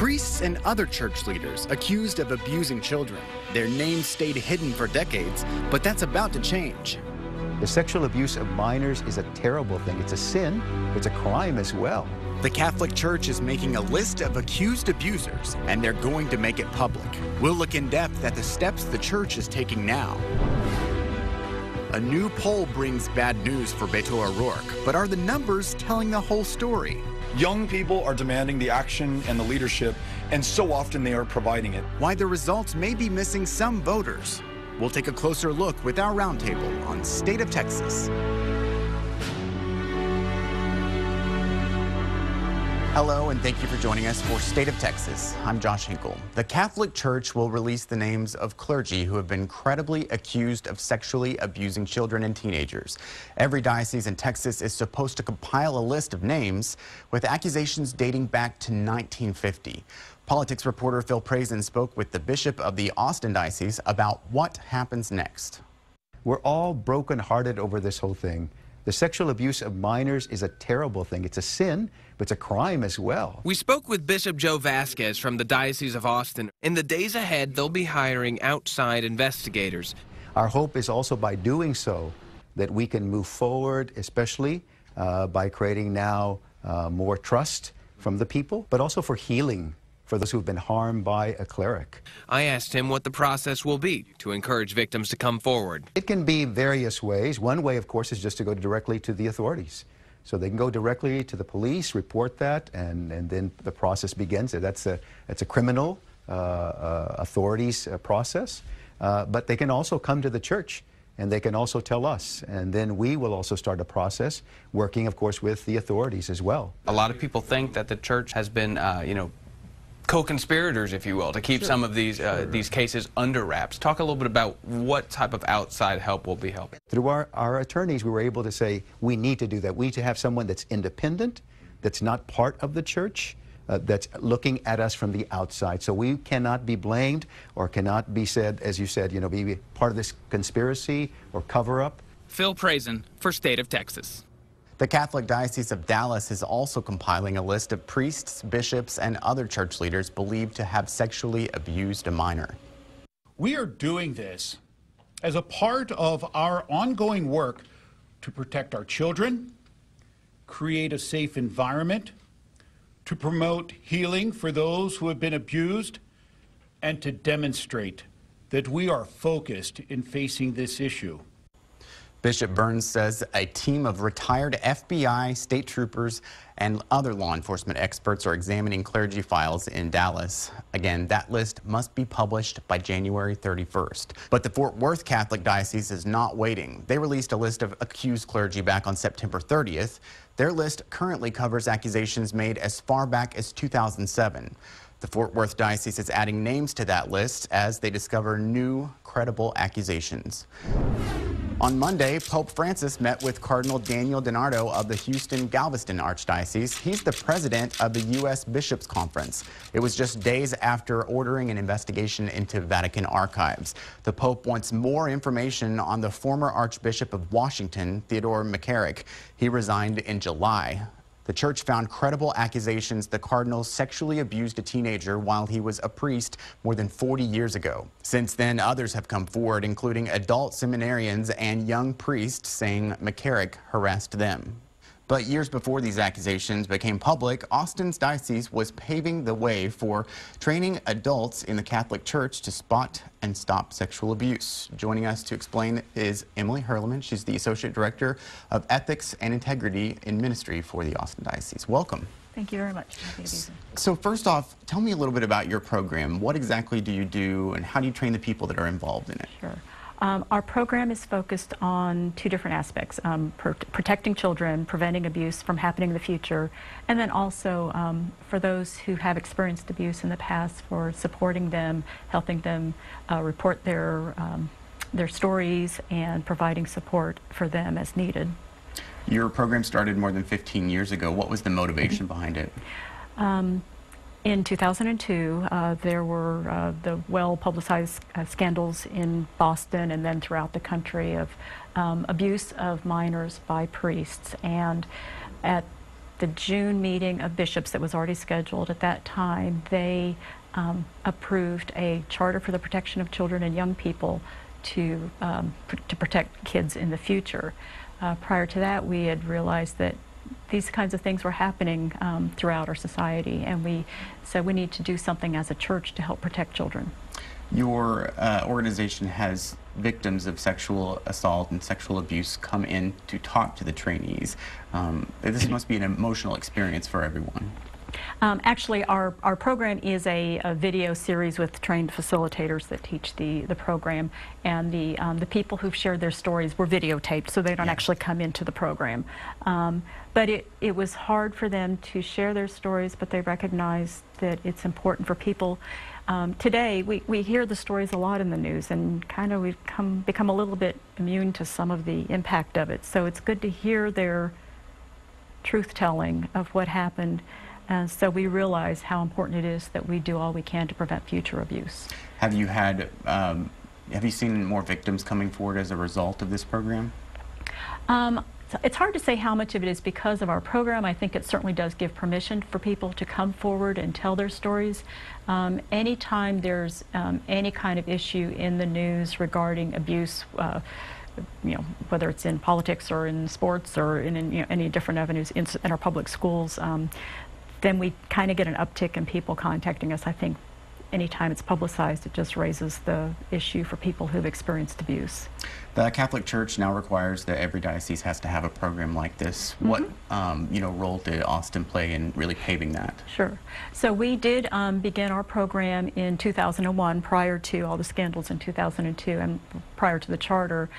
Priests and other church leaders accused of abusing children. Their names stayed hidden for decades, but that's about to change. The sexual abuse of minors is a terrible thing. It's a sin. It's a crime as well. The Catholic Church is making a list of accused abusers, and they're going to make it public. We'll look in depth at the steps the church is taking now. A new poll brings bad news for Beto O'Rourke, but are the numbers telling the whole story? Young people are demanding the action and the leadership, and so often they are providing it. Why the results may be missing some voters. We'll take a closer look with our roundtable on State of Texas. Hello, and thank you for joining us for State of Texas. I'm Josh Hinkle. The Catholic Church will release the names of clergy who have been credibly accused of sexually abusing children and teenagers. Every diocese in Texas is supposed to compile a list of names with accusations dating back to 1950. Politics reporter Phil Prazen spoke with the Bishop of the Austin Diocese about what happens next. We're all brokenhearted over this whole thing. The sexual abuse of minors is a terrible thing. It's a sin, but it's a crime as well. We spoke with Bishop Joe Vasquez from the Diocese of Austin. In the days ahead, they'll be hiring outside investigators. Our hope is also by doing so that we can move forward, especially by creating now more trust from the people, but also for healing for those who've been harmed by a cleric. I asked him what the process will be to encourage victims to come forward. It can be various ways. One way, of course, is just to go directly to the authorities. So they can go directly to the police, report that, and then the process begins. That's a criminal authorities process. But they can also come to the church, and they can also tell us. And then we will also start a process, working, of course, with the authorities as well. A lot of people think that the church has been, co-conspirators, if you will, to keep some of these cases under wraps. Talk a little bit about what type of outside help will be helping. Through our attorneys, we were able to say we need to do that. We need to have someone that's independent, that's not part of the church, that's looking at us from the outside. So we cannot be blamed or cannot be said, as you said, be part of this conspiracy or cover-up. Phil Prazen for State of Texas. The Catholic Diocese of Dallas is also compiling a list of priests, bishops, and other church leaders believed to have sexually abused a minor. We are doing this as a part of our ongoing work to protect our children, create a safe environment, to promote healing for those who have been abused, and to demonstrate that we are focused in facing this issue. Bishop Burns says a team of retired FBI, state troopers, and other law enforcement experts are examining clergy files in Dallas. Again, that list must be published by January 31st. But the Fort Worth Catholic Diocese is not waiting. They released a list of accused clergy back on September 30th. Their list currently covers accusations made as far back as 2007. The Fort Worth Diocese is adding names to that list as they discover new credible accusations. On Monday, Pope Francis met with Cardinal Daniel DiNardo of the Houston-Galveston Archdiocese. He's the president of the U.S. Bishops' Conference. It was just days after ordering an investigation into Vatican archives. The Pope wants more information on the former Archbishop of Washington, Theodore McCarrick. He resigned in July. The church found credible accusations the cardinal sexually abused a teenager while he was a priest more than 40 years ago. Since then, others have come forward, including adult seminarians and young priests, saying McCarrick harassed them. But years before these accusations became public, Austin's diocese was paving the way for training adults in the Catholic Church to spot and stop sexual abuse. Joining us to explain is Emily Hurleman. She's the Associate Director of Ethics and Integrity in Ministry for the Austin Diocese. Welcome. Thank you very much. Happy to be here. So first off, tell me a little bit about your program. What exactly do you do, and how do you train the people that are involved in it? Sure. Our program is focused on two different aspects, protecting children, preventing abuse from happening in the future, and then also for those who have experienced abuse in the past, for supporting them, helping them report their stories, and providing support for them as needed. Your program started more than 15 years ago. What was the motivation behind it? In 2002, there were the well-publicized scandals in Boston and then throughout the country of abuse of minors by priests. And at the June meeting of bishops that was already scheduled at that time, they approved a charter for the protection of children and young people to protect kids in the future. Prior to that, we had realized that these kinds of things were happening throughout our society, and we said we need to do something as a church to help protect children. Your organization has victims of sexual assault and sexual abuse come in to talk to the trainees. This must be an emotional experience for everyone. Actually, our program is a video series with trained facilitators that teach the program, and the people who've shared their stories were videotaped, so they don't actually come into the program. But it was hard for them to share their stories, but they recognized that it's important for people. Today, we hear the stories a lot in the news, and kind of we've become a little bit immune to some of the impact of it. So it's good to hear their truth-telling of what happened. So we realize how important it is that we do all we can to prevent future abuse. Have you seen more victims coming forward as a result of this program? It's hard to say how much of it is because of our program. I think it certainly does give permission for people to come forward and tell their stories. Anytime there's any kind of issue in the news regarding abuse, whether it's in politics or in sports or in any different avenues in our public schools, then we kind of get an uptick in people contacting us. I think anytime it's publicized, it just raises the issue for people who've experienced abuse. The Catholic Church now requires that every diocese has to have a program like this. What role did Austin play in really paving that? Sure. So we did begin our program in 2001, prior to all the scandals in 2002 and prior to the charter.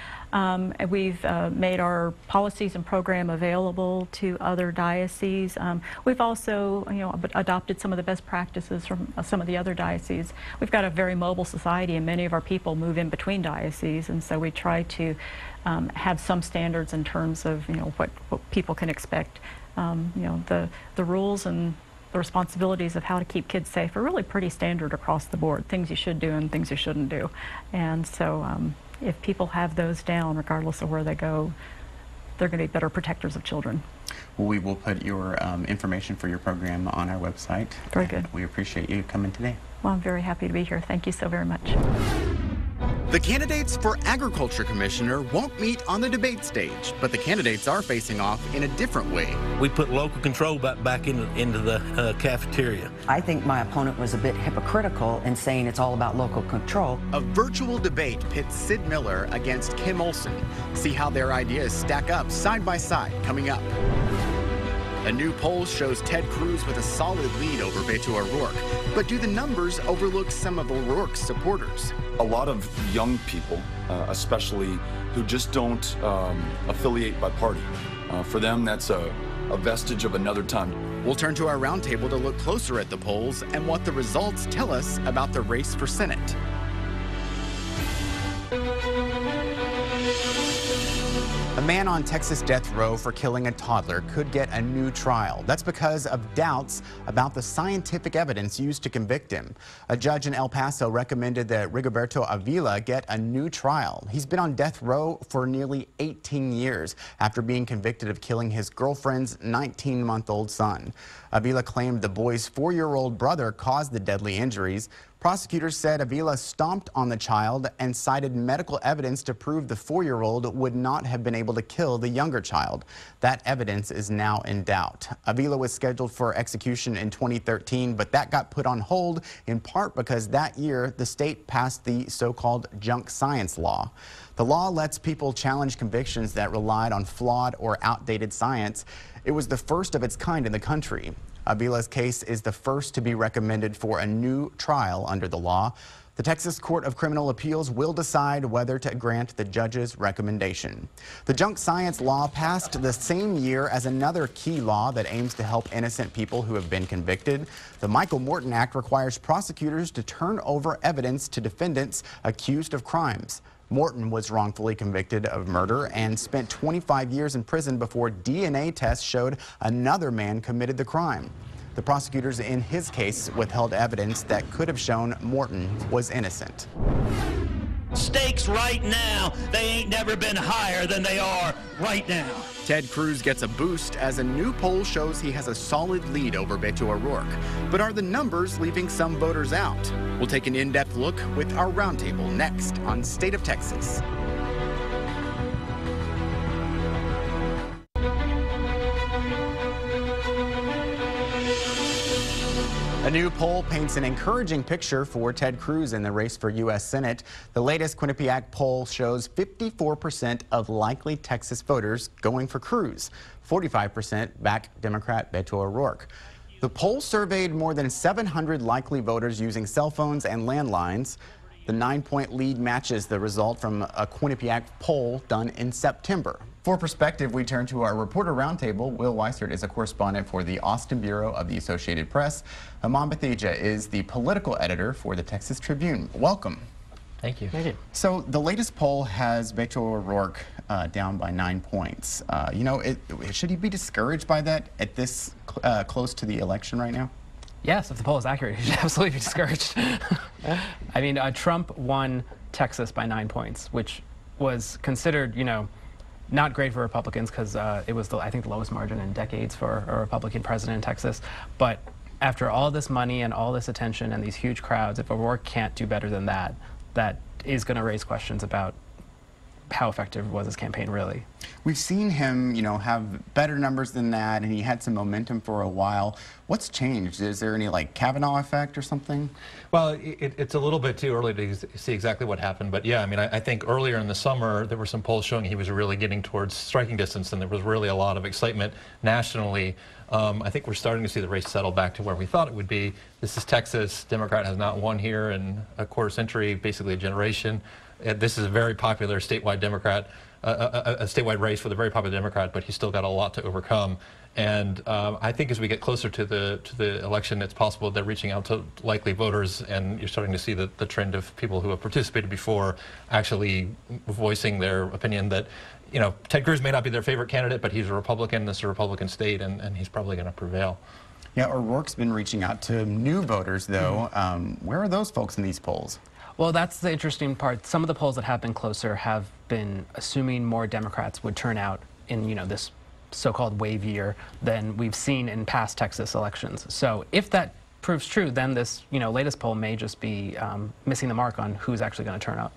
We've made our policies and program available to other dioceses. We've also, adopted some of the best practices from some of the other dioceses. We've got a very mobile society, and many of our people move in between dioceses, and so we try to have some standards in terms of what people can expect. The rules and the responsibilities of how to keep kids safe are really pretty standard across the board. Things you should do and things you shouldn't do. And so if people have those down, regardless of where they go, they're going to be better protectors of children. Well, we will put your information for your program on our website. Very good. We appreciate you coming today. Well, I'm very happy to be here. Thank you so very much. The candidates for Agriculture Commissioner won't meet on the debate stage, but the candidates are facing off in a different way. We put local control back into the cafeteria. I think my opponent was a bit hypocritical in saying it's all about local control. A virtual debate pits Sid Miller against Kim Olson. See how their ideas stack up side by side coming up. A new poll shows Ted Cruz with a solid lead over Beto O'Rourke. But do the numbers overlook some of O'Rourke's supporters? A lot of young people, especially who just don't affiliate by party. For them, that's a vestige of another time. We'll turn to our roundtable to look closer at the polls and what the results tell us about the race for Senate. A man on Texas death row for killing a toddler could get a new trial. That's because of doubts about the scientific evidence used to convict him. A judge in El Paso recommended that Rigoberto Avila get a new trial. He's been on death row for nearly 18 years after being convicted of killing his girlfriend's 19-month-old son. Avila claimed the boy's 4-year-old brother caused the deadly injuries. Prosecutors said Avila stomped on the child and cited medical evidence to prove the 4-year-old would not have been able to kill the younger child. That evidence is now in doubt. Avila was scheduled for execution in 2013, but that got put on hold in part because that year the state passed the so-called junk science law. The law lets people challenge convictions that relied on flawed or outdated science. It was the first of its kind in the country. Avila's case is the first to be recommended for a new trial under the law. The Texas Court of Criminal Appeals will decide whether to grant the judge's recommendation. The junk science law passed the same year as another key law that aims to help innocent people who have been convicted. The Michael Morton Act requires prosecutors to turn over evidence to defendants accused of crimes. Morton was wrongfully convicted of murder and spent 25 years in prison before DNA tests showed another man committed the crime. The prosecutors in his case withheld evidence that could have shown Morton was innocent. stakes right now, they ain't never been higher than they are right now. Ted Cruz gets a boost as a new poll shows he has a solid lead over Beto O'Rourke. But are the numbers leaving some voters out? We'll take an in-depth look with our roundtable next on State of Texas. A new poll paints an encouraging picture for Ted Cruz in the race for U.S. Senate. The latest Quinnipiac poll shows 54% of likely Texas voters going for Cruz, 45% back Democrat Beto O'Rourke. The poll surveyed more than 700 likely voters using cell phones and landlines. The 9-point lead matches the result from a Quinnipiac poll done in September. For perspective, we turn to our reporter roundtable. Will Weissert is a correspondent for the Austin Bureau of the Associated Press. Aman Batheja is the political editor for the Texas Tribune. Welcome. Thank you. Thank you. So the latest poll has Beto O'Rourke down by 9 points. Should he be discouraged by that at this close to the election right now? Yes, if the poll is accurate, he should absolutely be discouraged. I mean, Trump won Texas by 9 points, which was considered, not great for Republicans because it was, I think, the lowest margin in decades for a Republican president in Texas. But after all this money and all this attention and these huge crowds, if O'Rourke can't do better than that, that is going to raise questions about how effective was his campaign really. We've seen him, have better numbers than that, and he had some momentum for a while. What's changed? Is there any, Kavanaugh effect or something? Well, it's a little bit too early to see exactly what happened, but yeah, I mean, I think earlier in the summer, there were some polls showing he was really getting towards striking distance, and there was really a lot of excitement nationally. I think we're starting to see the race settle back to where we thought it would be. This is Texas. Democrat has not won here in a quarter century, basically a generation. This is a very popular statewide Democrat, a statewide race with a very popular Democrat, but he's still got a lot to overcome. And I think as we get closer to the election, it's possible they're reaching out to likely voters, and you're starting to see the trend of people who have participated before actually voicing their opinion that, Ted Cruz may not be their favorite candidate, but he's a Republican, this is a Republican state, and he's probably going to prevail. Yeah, O'Rourke's been reaching out to new voters, though. Where are those folks in these polls? Well, that's the interesting part. Some of the polls that have been closer have been assuming more Democrats would turn out in, this so-called wave year than we've seen in past Texas elections. So if that proves true, then this, latest poll may just be missing the mark on who's actually going to turn out.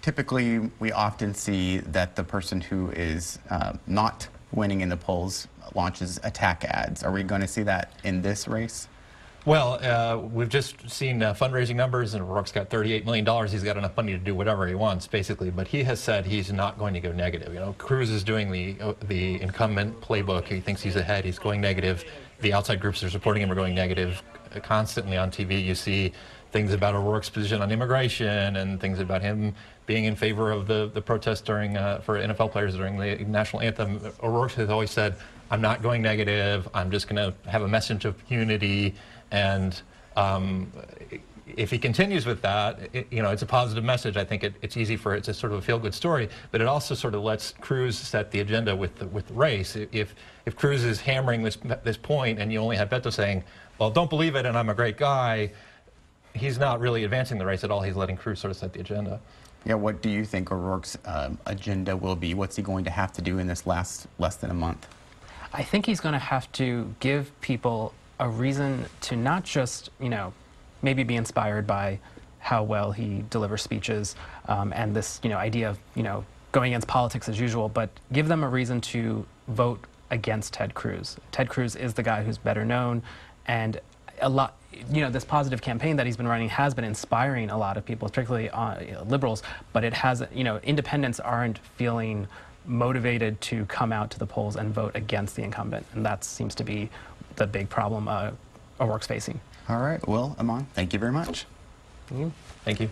Typically, we often see that the person who is not winning in the polls launches attack ads. Are we going to see that in this race? Well, we've just seen fundraising numbers, and O'Rourke's got $38 million. He's got enough money to do whatever he wants, basically. But he has said he's not going to go negative. Cruz is doing the incumbent playbook. He thinks he's ahead. He's going negative. The outside groups that are supporting him are going negative. Constantly on TV, you see things about O'Rourke's position on immigration and things about him being in favor of the protest for NFL players during the national anthem. O'Rourke has always said, I'm not going negative. I'm just going to have a message of unity. And if he continues with that, it's a positive message. I think it's easy for it's a sort of a feel-good story, but it also sort of lets Cruz set the agenda with the race. If Cruz is hammering this point, and you only have Beto saying, "Well, don't believe it, and I'm a great guy," he's not really advancing the race at all. He's letting Cruz sort of set the agenda. Yeah, what do you think O'Rourke's agenda will be? What's he going to have to do in this less than a month? I think he's going to have to give people a reason to not just, maybe be inspired by how well he delivers speeches and this, idea of, going against politics as usual, but give them a reason to vote against Ted Cruz. Ted Cruz is the guy who's better known, and a lot, this positive campaign that he's been running has been inspiring a lot of people, particularly liberals, but it has, independents aren't feeling motivated to come out to the polls and vote against the incumbent, and that seems to be the big problem O'Rourke's facing. All right, well, Aman, thank you very much. Thank you.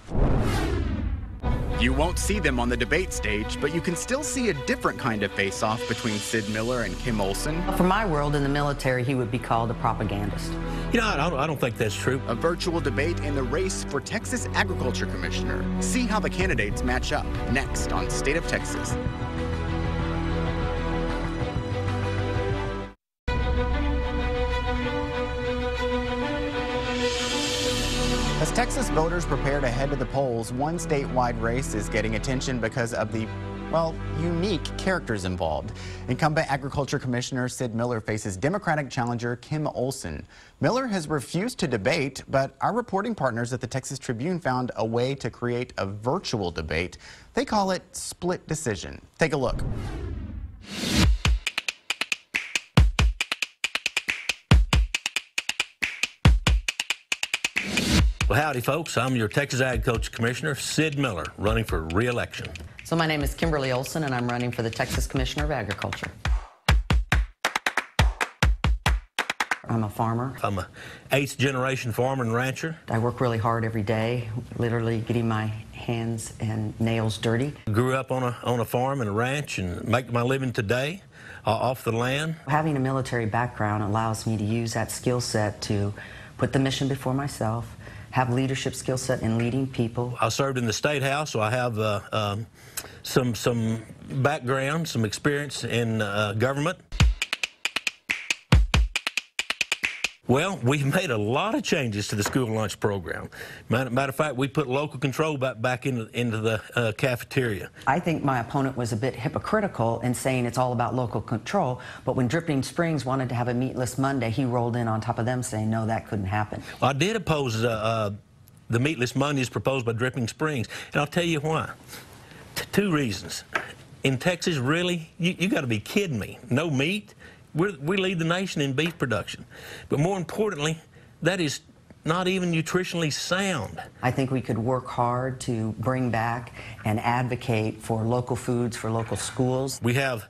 You won't see them on the debate stage, but you can still see a different kind of face-off between Sid Miller and Kim Olson. For my world, in the military, he would be called a propagandist. I don't think that's true. A virtual debate in the race for Texas Agriculture Commissioner. See how the candidates match up next on State of Texas. As Texas voters prepare to head to the polls, one statewide race is getting attention because of the, well, unique characters involved. Incumbent Agriculture Commissioner Sid Miller faces Democratic challenger Kim Olson. Miller has refused to debate, but our reporting partners at the Texas Tribune found a way to create a virtual debate. They call it split decision. Take a look. Well, howdy, folks. I'm your Texas Agriculture Commissioner, Sid Miller, running for re-election. So my name is Kimberly Olson, and I'm running for the Texas Commissioner of Agriculture. I'm a farmer. I'm a 8th generation farmer and rancher. I work really hard every day, literally getting my hands and nails dirty. Grew up on a farm and a ranch and make my living today off the land. Having a military background allows me to use that skill set to put the mission before myself, have leadership skill set in leading people. I served in the State House, so I have some background, some experience in government. Well, we've made a lot of changes to the school lunch program. Matter of fact, we put local control back into the cafeteria. I think my opponent was a bit hypocritical in saying it's all about local control, but when Dripping Springs wanted to have a meatless Monday, he rolled in on top of them saying, no, that couldn't happen. Well, I did oppose the meatless Mondays proposed by Dripping Springs, and I'll tell you why. Two reasons. In Texas, really, you got to be kidding me. No meat? We lead the nation in beef production. But more importantly, that is not even nutritionally sound. I think we could work hard to bring back and advocate for local foods, for local schools. We have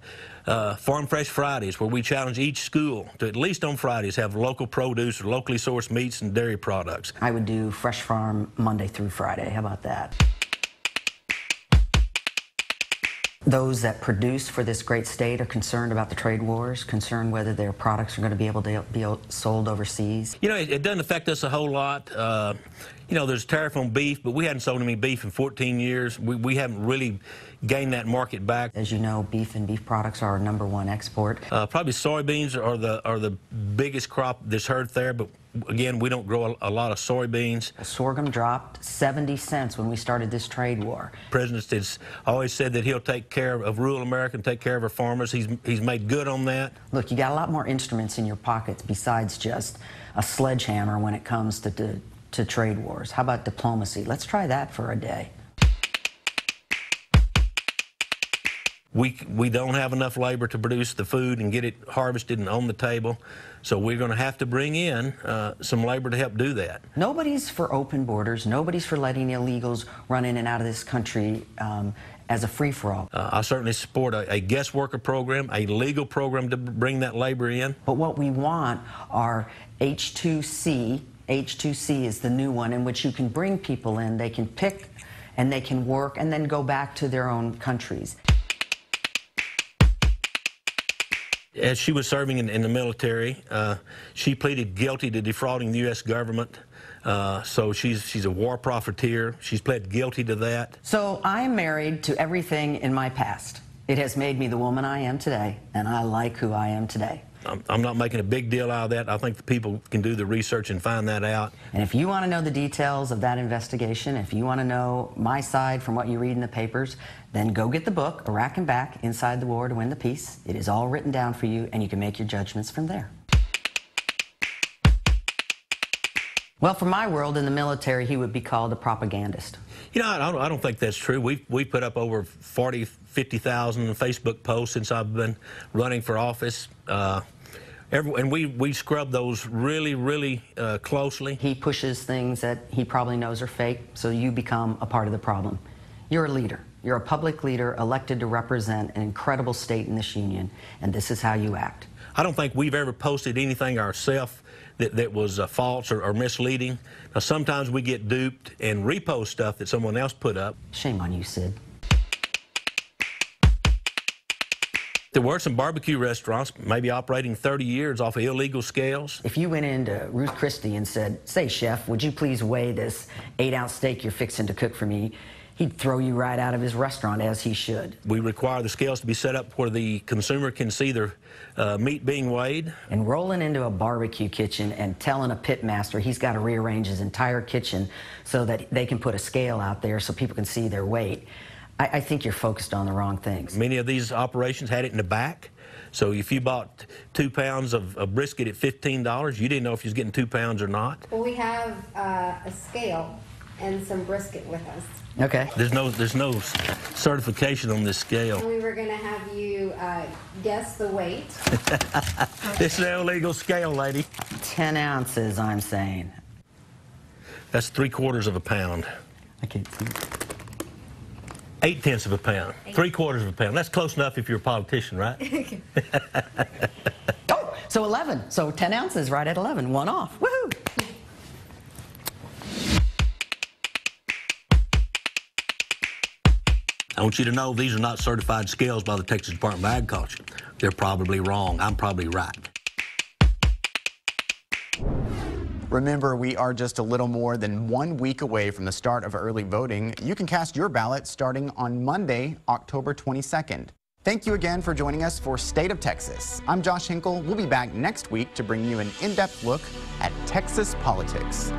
Farm Fresh Fridays, where we challenge each school to, at least on Fridays, have local produce or locally sourced meats and dairy products. I would do Fresh Farm Monday through Friday. How about that? Those that produce for this great state are concerned about the trade wars, concerned whether their products are going to be able to be sold overseas. You know, it doesn't affect us a whole lot. You know, there's tariff on beef, but we hadn't sold any beef in 14 years. We haven't really gained that market back. As you know, beef and beef products are our #1 export. Probably soybeans are the biggest crop that's hurt there, but again, we don't grow a lot of soybeans. Sorghum dropped 70 cents when we started this trade war. The President has always said that he'll take care of rural America and take care of our farmers. He's made good on that. Look, you got a lot more instruments in your pockets besides just a sledgehammer when it comes to trade wars. How about diplomacy? Let's try that for a day. We don't have enough labor to produce the food and get it harvested and on the table, so we're going to have to bring in some labor to help do that. Nobody's for open borders. Nobody's for letting illegals run in and out of this country as a free-for-all. I certainly support a guest worker program, a legal program to bring that labor in. But what we want are H2C. H2C is the new one in which you can bring people in, they can pick and they can work and then go back to their own countries. As she was serving in the military, she pleaded guilty to defrauding the U.S. government. So she's a war profiteer. She's pled guilty to that. So I'm married to everything in my past. It has made me the woman I am today, and I like who I am today. I'm not making a big deal out of that. I think the people can do the research and find that out. And if you want to know the details of that investigation, if you want to know my side from what you read in the papers, then go get the book, Iraq and Back, Inside the War to Win the Peace. It is all written down for you, and you can make your judgments from there. Well, for my world, in the military, he would be called a propagandist. You know, I don't think that's true. We put up over 40, 50,000 Facebook posts since I've been running for office. And we scrub those really closely. He pushes things that he probably knows are fake, so you become a part of the problem. You're a leader. You're a public leader elected to represent an incredible state in this union, and this is how you act. I don't think we've ever posted anything ourselves that was false or misleading. Now, sometimes we get duped and repost stuff that someone else put up. Shame on you, Sid. There were some barbecue restaurants, maybe operating 30 years off of illegal scales. If you went into Ruth Christie and said, say, chef, would you please weigh this 8-ounce steak you're fixing to cook for me? He'd throw you right out of his restaurant, as he should. We require the scales to be set up where the consumer can see their meat being weighed. And rolling into a barbecue kitchen and telling a pit master he's got to rearrange his entire kitchen so that they can put a scale out there so people can see their weight. I think you're focused on the wrong things. Many of these operations had it in the back. So if you bought 2 pounds of brisket at $15, you didn't know if you was getting 2 pounds or not. Well, we have a scale and some brisket with us. Okay. There's no certification on this scale. And we were going to have you guess the weight. This is an illegal scale, lady. 10 ounces, I'm saying. That's 3/4 of a pound. I can't see. 0.8 of a pound. 3/4 of a pound. That's close enough if you're a politician, right? Oh, so 11. So 10 ounces right at 11. One off. Woohoo! I want you to know these are not certified scales by the Texas Department of Agriculture. They're probably wrong. I'm probably right. Remember, we are just a little more than 1 week away from the start of early voting. You can cast your ballot starting on Monday, October 22nd. Thank you again for joining us for State of Texas. I'm Josh Hinkle. We'll be back next week to bring you an in-depth look at Texas politics.